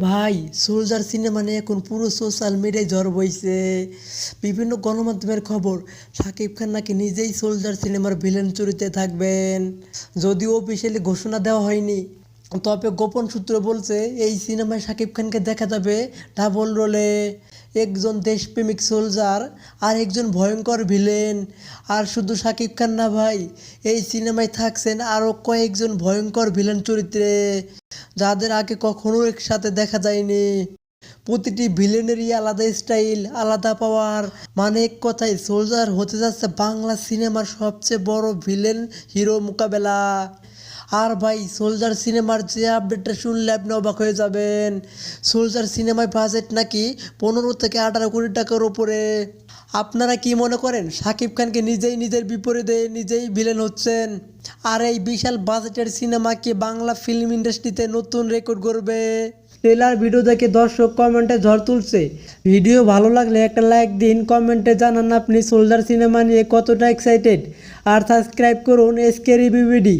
ভাই soldier cinema নিয়ে এখন পুরো সোশ্যাল মিডিয়ায় ঝড় বইছে। বিভিন্ন গণমাধ্যমের খবর, শাকিব খান নাকি নিজেই সোলজার সিনেমার ভিলেন চরিত্রে থাকবেন। যদিও অফিসিয়ালি ঘোষণা দেওয়া হয়নি, তবে গোপন সূত্র বলছে এই সিনেমায় শাকিব খানকে দেখা যাবে ডাবল রোলে, একজন দেশপ্রেমিক সোলজার আর একজন ভয়ঙ্কর ভিলেন। আর শুধু শাকিব খান না ভাই, এই সিনেমায় থাকছেন আরও কয়েকজন ভয়ঙ্কর ভিলেন চরিত্রে, যাদের আগে কখনো একসাথে দেখা যায়নি। প্রতিটি ভিলেনেরই আলাদা স্টাইল, আলাদা পাওয়ার। মানে এক কথায় সোলজার হতে যাচ্ছে বাংলা সিনেমার সবচেয়ে বড় ভিলেন হিরো মোকাবেলা। আর ভাই সোলজার সিনেমার যে আপডেটটা শুনলে আপনি অবাক হয়ে যাবেন। সোলজার সিনেমায় বাজেট নাকি 15 থেকে 18 কোটি টাকার উপরে। আপনারা কি মনে করেন শাকিব খানকে নিজেই নিজের বিপরীতে নিজেই ভিলেন হচ্ছেন? আর এই বিশাল বাজেটের সিনেমা কি বাংলা ফিল্ম ইন্ডাস্ট্রিতে নতুন রেকর্ড গড়বে? ট্রেলার ভিডিও দেখে দর্শক কমেন্টে ঝড় তুলছে। ভিডিও ভালো লাগলে একটা লাইক দিন, কমেন্টে জানান আপনি সোলজার সিনেমা নিয়ে কতটা এক্সাইটেড। আর সাবস্ক্রাইব করুন এসকে রিভিউ ভিডি।